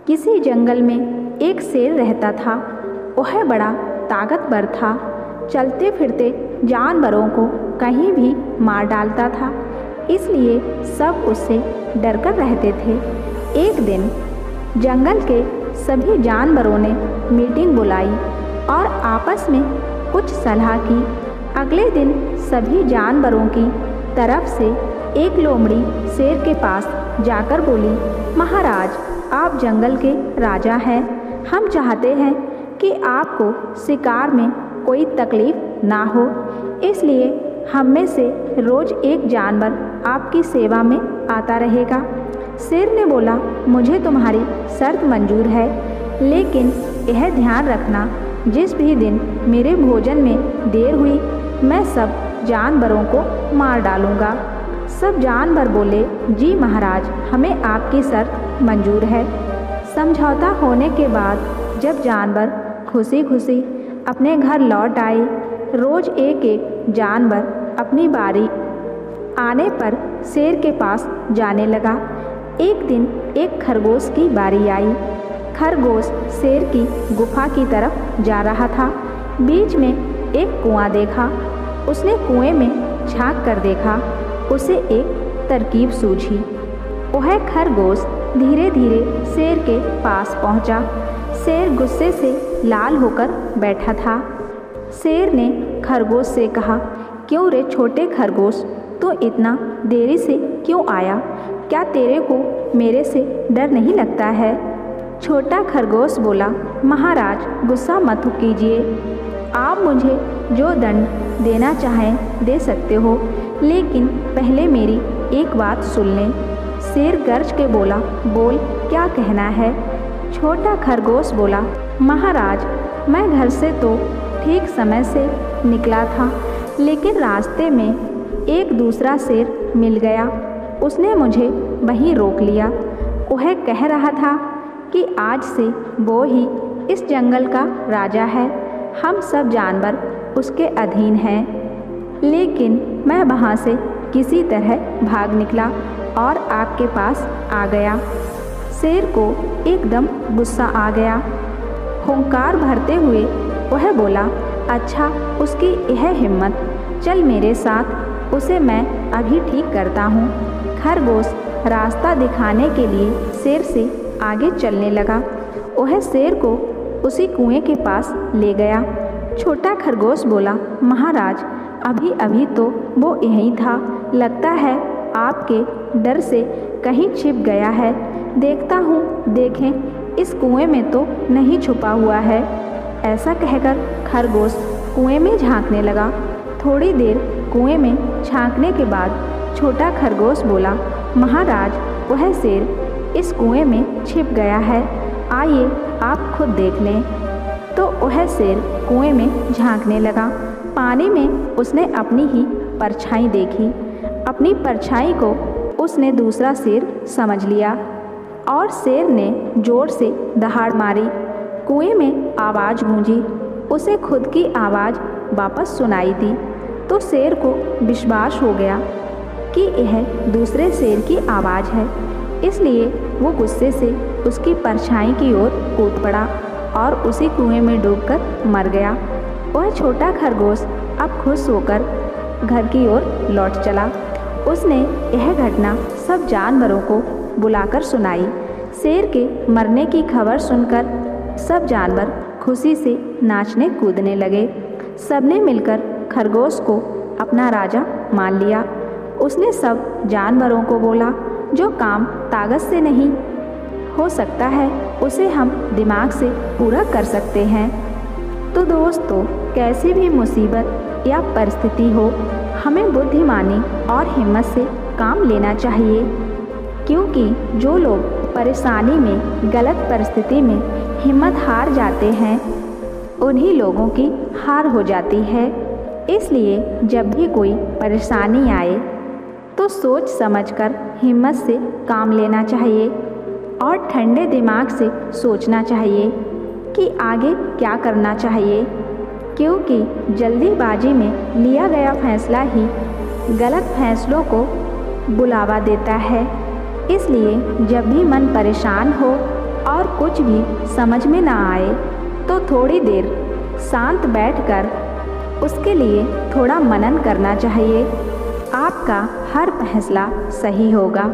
किसी जंगल में एक शेर रहता था। वह बड़ा ताकतवर था। चलते फिरते जानवरों को कहीं भी मार डालता था, इसलिए सब उससे डरकर रहते थे। एक दिन जंगल के सभी जानवरों ने मीटिंग बुलाई और आपस में कुछ सलाह की। अगले दिन सभी जानवरों की तरफ से एक लोमड़ी शेर के पास जाकर बोली, महाराज, आप जंगल के राजा हैं। हम चाहते हैं कि आपको शिकार में कोई तकलीफ ना हो, इसलिए हम में से रोज़ एक जानवर आपकी सेवा में आता रहेगा। शेर ने बोला, मुझे तुम्हारी शर्त मंजूर है, लेकिन यह ध्यान रखना, जिस भी दिन मेरे भोजन में देर हुई मैं सब जानवरों को मार डालूंगा। सब जानवर बोले, जी महाराज, हमें आपकी शर्त मंजूर है। समझौता होने के बाद जब जानवर खुशी खुशी अपने घर लौट आए, रोज़ एक एक जानवर अपनी बारी आने पर शेर के पास जाने लगा। एक दिन एक खरगोश की बारी आई। खरगोश शेर की गुफा की तरफ जा रहा था। बीच में एक कुआं देखा। उसने कुएं में झांक कर देखा। उसे एक तरकीब सूझी। वह खरगोश धीरे धीरे शेर के पास पहुंचा। शेर गुस्से से लाल होकर बैठा था। शेर ने खरगोश से कहा, क्यों रे छोटे खरगोश, तो इतना देरी से क्यों आया? क्या तेरे को मेरे से डर नहीं लगता है? छोटा खरगोश बोला, महाराज, गुस्सा मत कीजिए। आप मुझे जो दंड देना चाहें दे सकते हो, लेकिन पहले मेरी एक बात सुन लें। शेर गर्ज के बोला, बोल, क्या कहना है? छोटा खरगोश बोला, महाराज, मैं घर से तो ठीक समय से निकला था, लेकिन रास्ते में एक दूसरा शेर मिल गया। उसने मुझे वहीं रोक लिया। वह कह रहा था कि आज से वो ही इस जंगल का राजा है, हम सब जानवर उसके अधीन हैं। लेकिन मैं वहाँ से किसी तरह भाग निकला और आपके पास आ गया। शेर को एकदम गुस्सा आ गया। हुंकार भरते हुए वह बोला, अच्छा, उसकी यह हिम्मत, चल मेरे साथ, उसे मैं अभी ठीक करता हूँ। खरगोश रास्ता दिखाने के लिए शेर से आगे चलने लगा। वह शेर को उसी कुएं के पास ले गया। छोटा खरगोश बोला, महाराज, अभी अभी तो वो यहीं था, लगता है आपके डर से कहीं छिप गया है। देखता हूँ, देखें, इस कुएं में तो नहीं छुपा हुआ है। ऐसा कहकर खरगोश कुएं में झांकने लगा। थोड़ी देर कुएं में झांकने के बाद छोटा खरगोश बोला, महाराज, वह शेर इस कुएं में छिप गया है, आइए आप खुद देख लें। तो वह शेर कुएं में झांकने लगा। पानी में उसने अपनी ही परछाई देखी। अपनी परछाई को उसने दूसरा शेर समझ लिया और शेर ने जोर से दहाड़ मारी। कुएं में आवाज़ गूंजी। उसे खुद की आवाज़ वापस सुनाई दी तो शेर को विश्वास हो गया कि यह दूसरे शेर की आवाज़ है। इसलिए वो गुस्से से उसकी परछाई की ओर कूद पड़ा और उसी कुएं में डूबकर मर गया। वह छोटा खरगोश अब खुश होकर घर की ओर लौट चला। उसने यह घटना सब जानवरों को बुलाकर सुनाई। शेर के मरने की खबर सुनकर सब जानवर खुशी से नाचने कूदने लगे। सबने मिलकर खरगोश को अपना राजा मान लिया। उसने सब जानवरों को बोला, जो काम ताकत से नहीं हो सकता है, उसे हम दिमाग से पूरा कर सकते हैं। तो दोस्तों, कैसी भी मुसीबत या परिस्थिति हो, हमें बुद्धिमानी और हिम्मत से काम लेना चाहिए, क्योंकि जो लोग परेशानी में, गलत परिस्थिति में हिम्मत हार जाते हैं, उन्हीं लोगों की हार हो जाती है। इसलिए जब भी कोई परेशानी आए तो सोच समझकर हिम्मत से काम लेना चाहिए और ठंडे दिमाग से सोचना चाहिए कि आगे क्या करना चाहिए, क्योंकि जल्दीबाजी में लिया गया फैसला ही गलत फैसलों को बुलावा देता है। इसलिए जब भी मन परेशान हो और कुछ भी समझ में ना आए तो थोड़ी देर शांत बैठकर उसके लिए थोड़ा मनन करना चाहिए। आपका हर फैसला सही होगा।